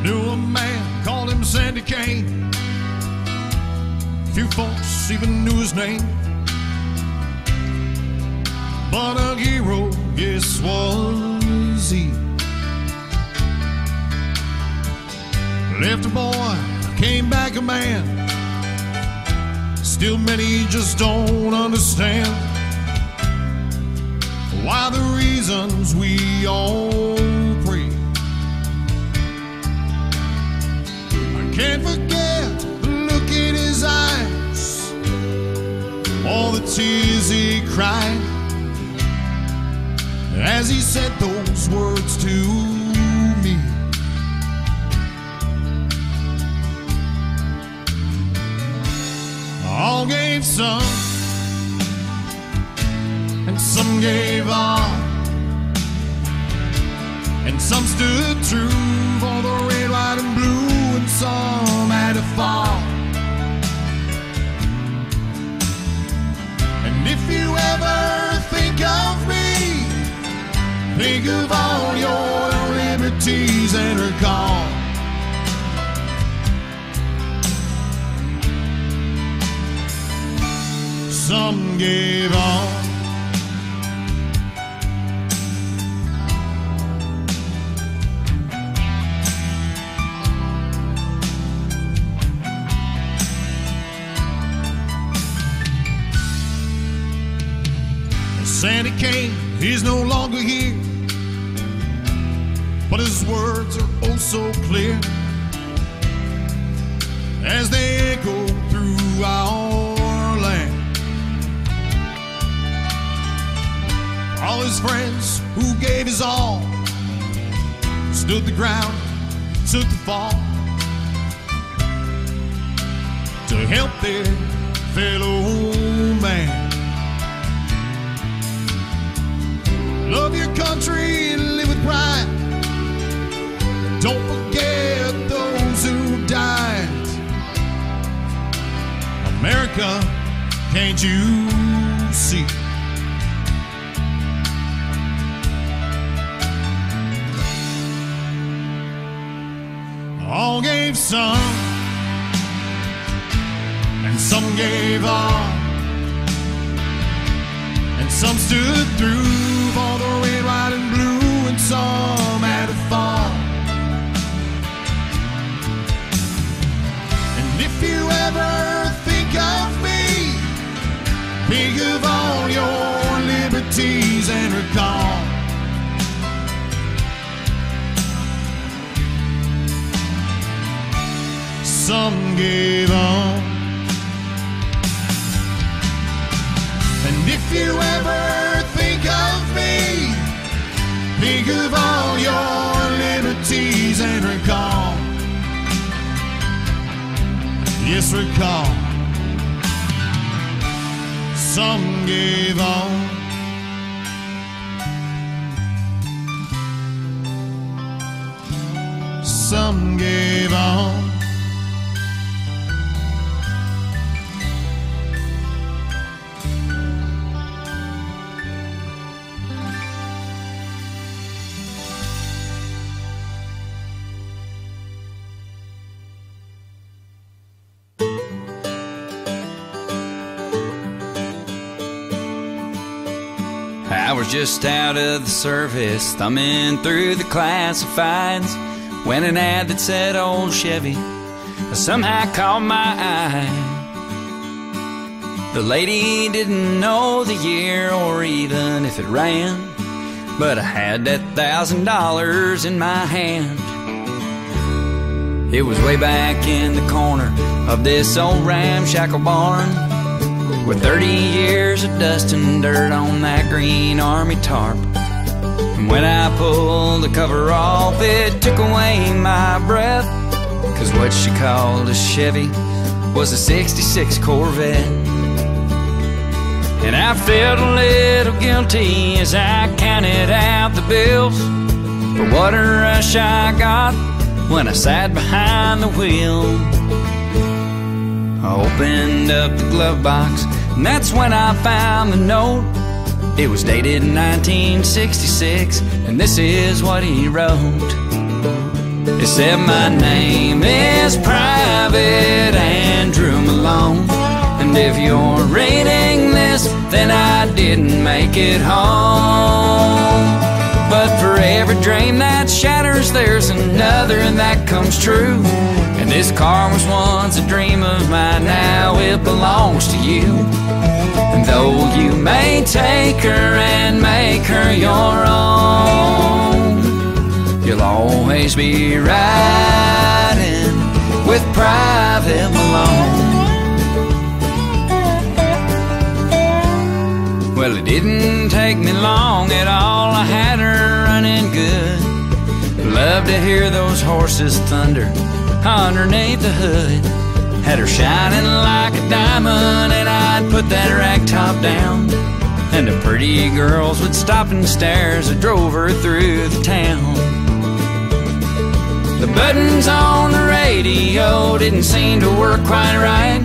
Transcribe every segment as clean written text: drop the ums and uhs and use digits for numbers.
Knew a man, called him Sandy Kane. Few folks even knew his name. But a hero, yes, was he. Left a boy, came back a man. Still many just don't understand why the reasons we all pray. I can't forget the look in his eyes, all the tears he cried as he said those words to me. All gave some, and some gave all, and some stood true for the red, white, and blue, and some had to fall. And if you ever think of me, think of all your liberties and recall some gave all. Sandy Kane, he's no longer here, but his words are oh so clear as they echo through our land. All his friends who gave his all stood the ground, took the fall to help their fellow man. Love your country and live with pride. Don't forget those who died. America, can't you see? All gave some, and some gave all, and some stood through for the red, white, and blue, and some had to fall. And if you ever think of me, think of all your liberties and recall some gave on. And if you ever think of me, think of all your liberties and recall, yes, recall some gave on. Some gave on. I was just out of the service, thumbing through the classifieds, when an ad that said old Chevy somehow caught my eye. The lady didn't know the year or even if it ran, but I had that $1,000 in my hand. It was way back in the corner of this old ramshackle barn, with 30 years of dust and dirt on that green army tarp. And when I pulled the cover off, it took away my breath, 'cause what she called a Chevy was a '66 Corvette. And I felt a little guilty as I counted out the bills for what a rush I got when I sat behind the wheel. I opened up the glove box, and that's when I found the note. It was dated 1966, and this is what he wrote. They said my name is Private Andrew Malone, and if you're reading this, then I didn't make it home. But for every dream that shatters, there's another that comes true. And this car was once a dream of mine, now it belongs to you. And though you may take her and make her your own, you'll always be riding with Private Malone. Well, it didn't take me long at all, I had her running good. Loved to hear those horses thunder underneath the hood. Had her shining like a diamond, and I'd put that rag top down, and the pretty girls would stop and stare as I drove her through the town. The buttons on the radio didn't seem to work quite right,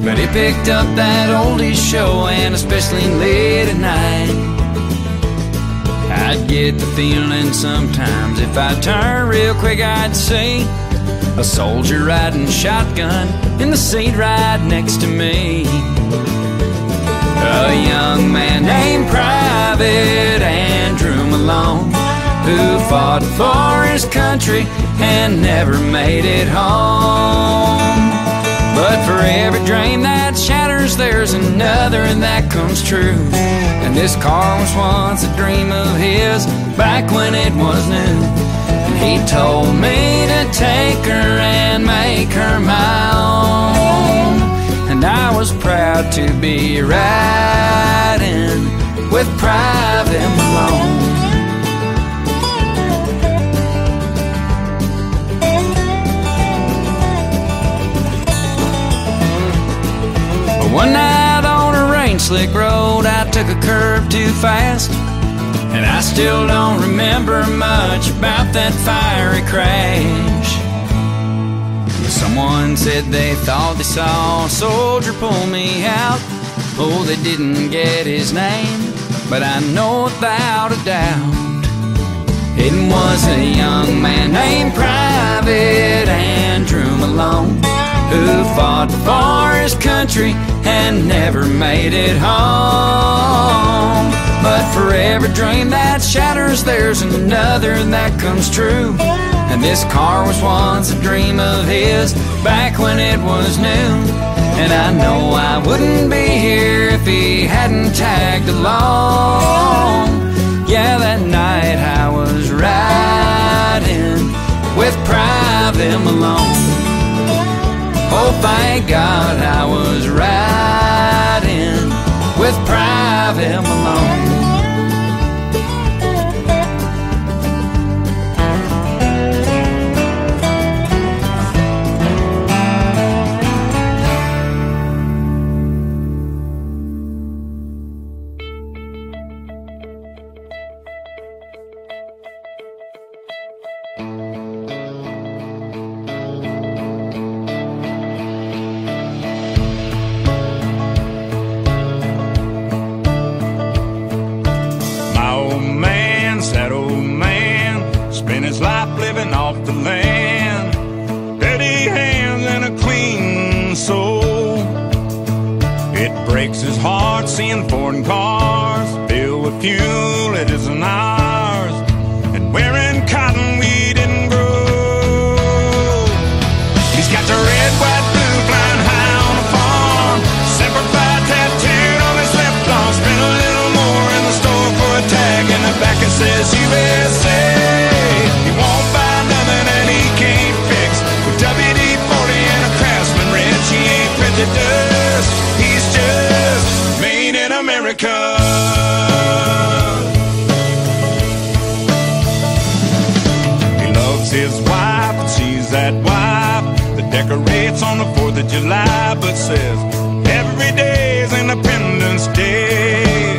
but it picked up that oldies show, and especially late at night. I'd get the feeling sometimes if I turned real quick I'd see a soldier riding shotgun in the seat right next to me. A young man named Private Andrew Malone, who fought for his country and never made it home. But for every dream that shatters, there's another that comes true. And this car was once a dream of his, back when it was new. And he told me to take her and make her my own. And I was proud to be riding with Private Malone. One night on a rain-slick road, I took a curve too fast, and I still don't remember much about that fiery crash. Someone said they thought they saw a soldier pull me out. Oh, they didn't get his name, but I know without a doubt it was a young man named Private Andrew Malone, who fought for his country and never made it home. But for every dream that shatters, there's another that comes true. And this car was once a dream of his, back when it was new. And I know I wouldn't be here if he hadn't tagged along. Yeah, that night I was riding with Private Malone. Oh, thank God I was riding with Private Malone. Off the land, dirty hands and a clean soul. It breaks his heart seeing foreign cars filled with fuel it isn't ours, and wearing cotton we didn't grow. He's got the red, white, blue flying high on the farm, Semper Fi tattooed on his left arm. Spent a little more in the store for a tag in the back that says USA. He won't buy nothing and he can't fix with WD-40 and a Craftsman wrench. He ain't prejudiced, he's just made in America. He loves his wife and she's that wife that decorates on the 4th of July, but says every day is Independence Day.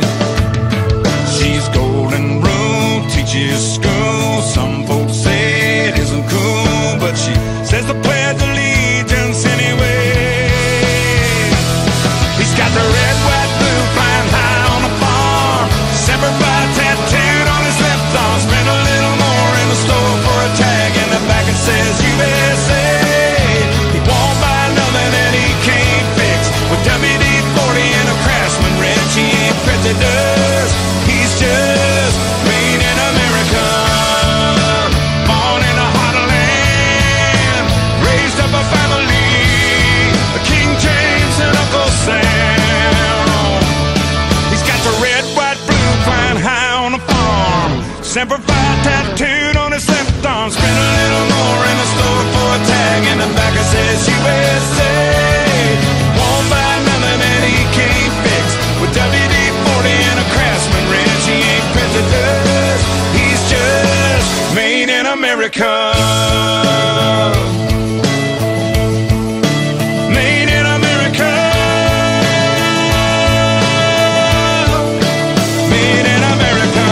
She's golden rule, teaches school. Some folks say it isn't cool, but she says the Pledge of Allegiance anyway. He's got the red, white, blue flying high on the farm, Semper Fi tattooed on his left arm. Spent a little more in the store for a tag in the back and America. Made in America. Made in America.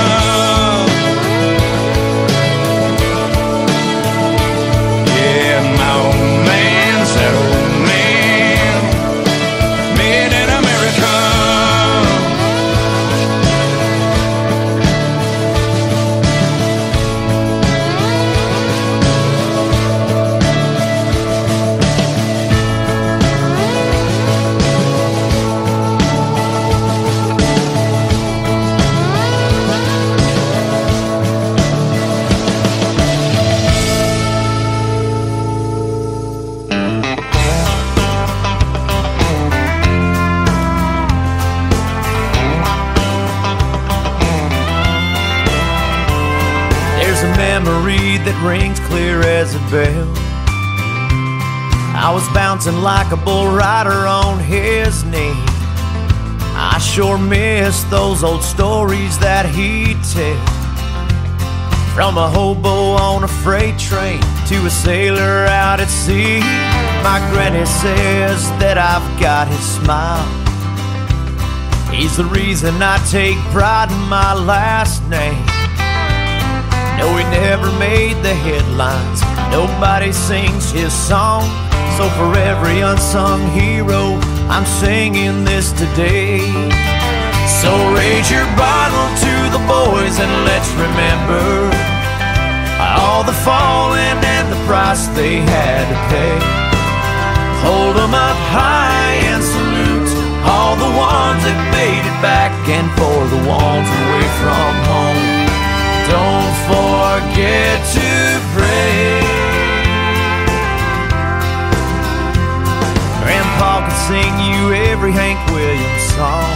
Yeah, my old man said, old man, made in America. There's a memory that rings clear as a bell. I was bouncing like a bull rider on his knee. I sure miss those old stories that he'd tell. From a hobo on a freight train to a sailor out at sea, my granny says that I've got his smile. He's the reason I take pride in my last name. No, he never made the headlines, nobody sings his song. So for every unsung hero, I'm singing this today. So raise your bottle to the boys and let's remember all the fallen and the price they had to pay. Hold them up high and salute all the ones that made it back, and for the ones away from home, don't forget to pray. Grandpa could sing you every Hank Williams song,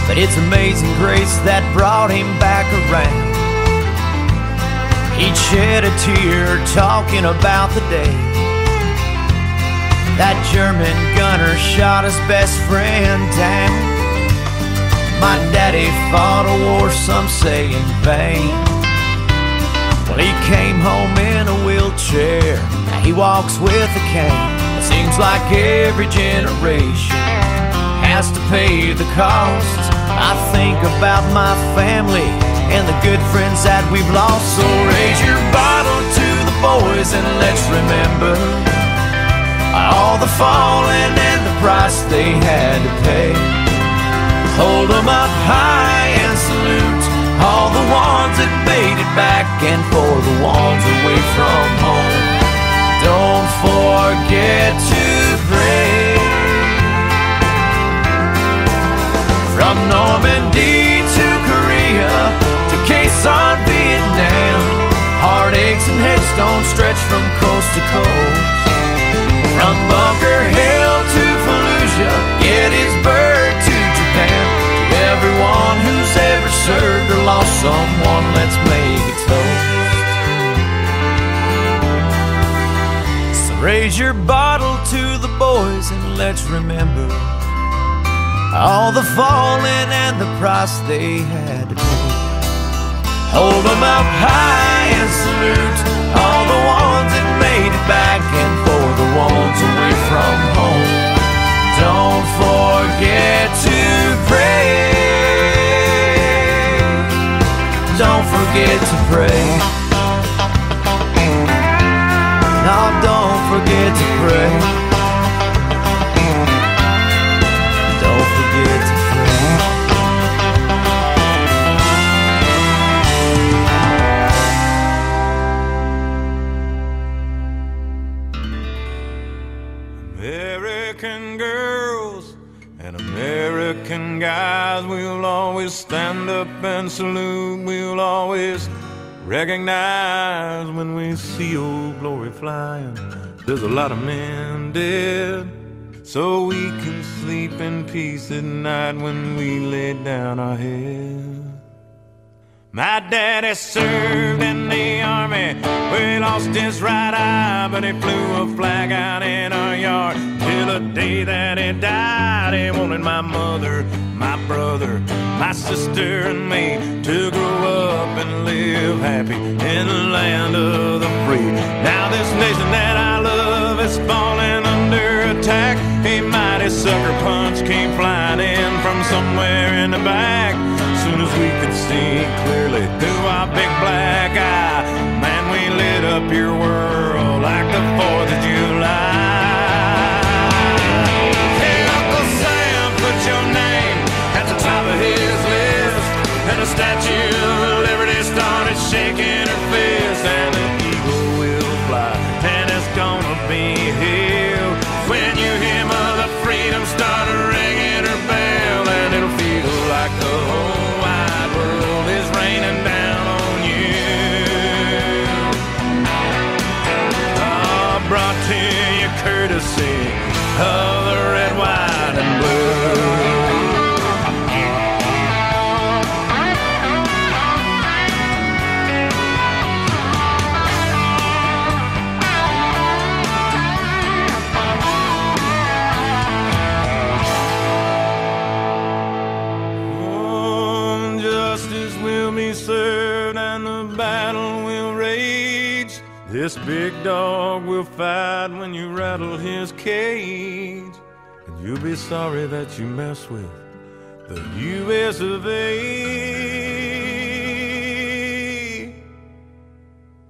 but it's amazing grace that brought him back around. He'd shed a tear talking about the day that German gunner shot his best friend down. My daddy fought a war, some say in vain. Well, he came home in a wheelchair, now he walks with a cane. It seems like every generation has to pay the cost. I think about my family and the good friends that we've lost. So raise your bottle to the boys and let's remember all the fallen and the price they had to pay. Hold them up high and salute all the ones that made it back, and for the ones away from home, don't forget to pray. From Normandy to Korea to Quezon, Vietnam, heartaches and headstones stretch from coast to coast. From Bunker Hill to Fallujah, Gettysburg to Japan, to everyone who's ever served or lost someone, let's make a toast. So raise your bottle to the boys and let's remember all the fallen and the price they had to pay. Hold them up high and salute all the ones that made it back, and for the ones away from home, don't forget to pray. Don't forget to pray. No, don't forget to pray. Don't forget to pray. American girls and American guys, we'll always stand up and salute. We'll always recognize when we see old glory flying. There's a lot of men dead, so we can sleep in peace at night when we lay down our head. My daddy served in the army, where he lost his right eye, but he flew a flag out in our yard till the day that he died. He wanted my mother, my brother, my sister, and me to grow up and live happy in the land of the free. Now this nation that I love is falling under attack. A mighty sucker punch came flying in from somewhere in the back. Soon as we could see clearly through our big black eye, man, we lit up your world like the 4th of July. Hey, Uncle Sam, put your name at the top of his list, and the Statue of Liberty started shaking her fist, and the eagle will fly, and it's gonna be here when you hear Mother Freedom start ringing her bell, and it'll feel like the whole wide world is raining down on you. Brought to you courtesy of the red, white, and blue. Justice will be served and the battle will rage. This big dog will fight when you rattle his cage, and you'll be sorry that you mess with the U.S. of A.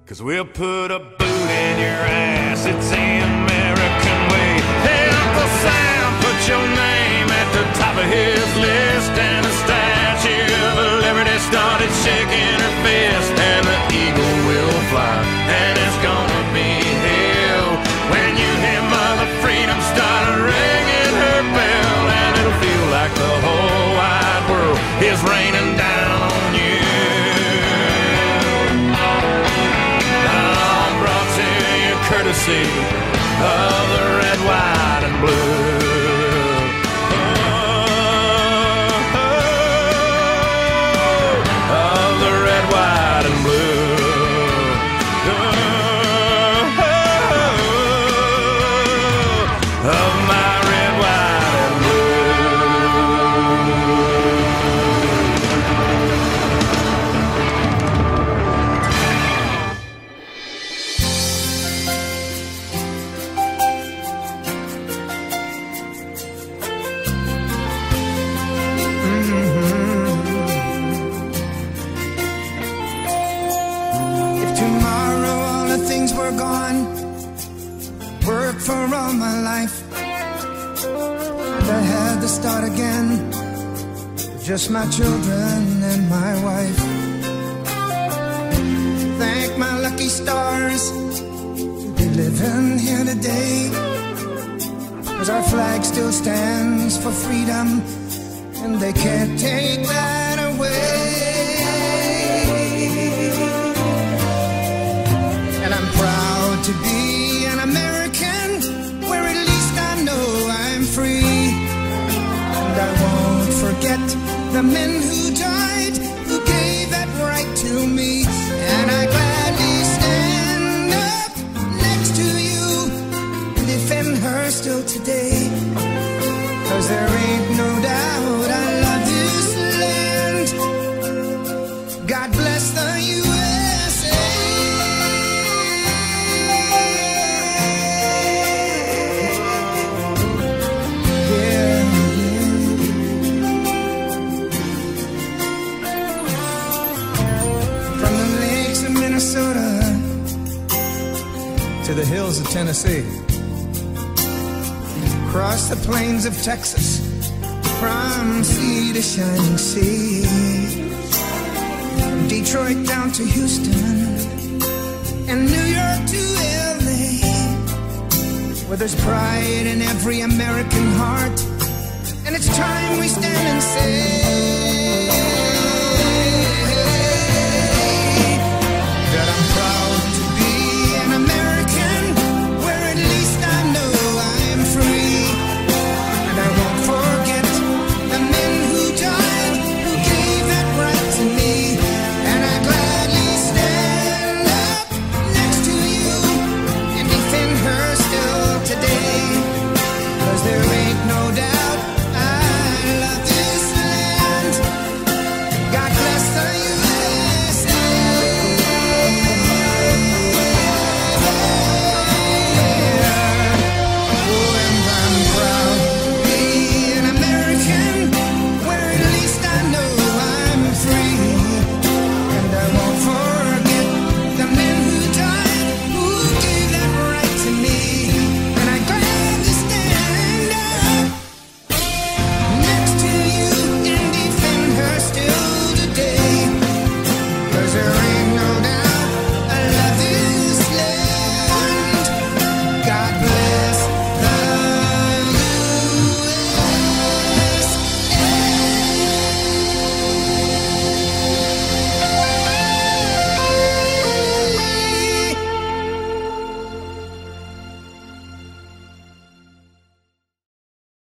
'Cause we'll put a boot in your ass, it's the American way. Hey, Uncle Sam, put your name at the top of his list, and the Statue of Liberty started shaking her fist, and the eagle will fly, and it's gonna be hell when you hear Mother Freedom start ringing her bell, and it'll feel like the whole wide world is raining down on you. I'm brought to you courtesy of the red, white, and blue. White and blue, of my red, white, and for all my life, and I had to start again, just my children and my wife. Thank my lucky stars to be living here today, 'cause our flag still stands for freedom, and they can't take that away. And I'm proud to be an American, where at least I know I'm free. And I won't forget the men who died, who gave that right to me. And I gladly stand up next to you and defend her still today, 'cause there ain't no doubt I love this land. God bless the USA. To the hills of Tennessee, across the plains of Texas, from sea to shining sea, from Detroit down to Houston, and New York to LA, where there's pride in every American heart, and it's time we stand and say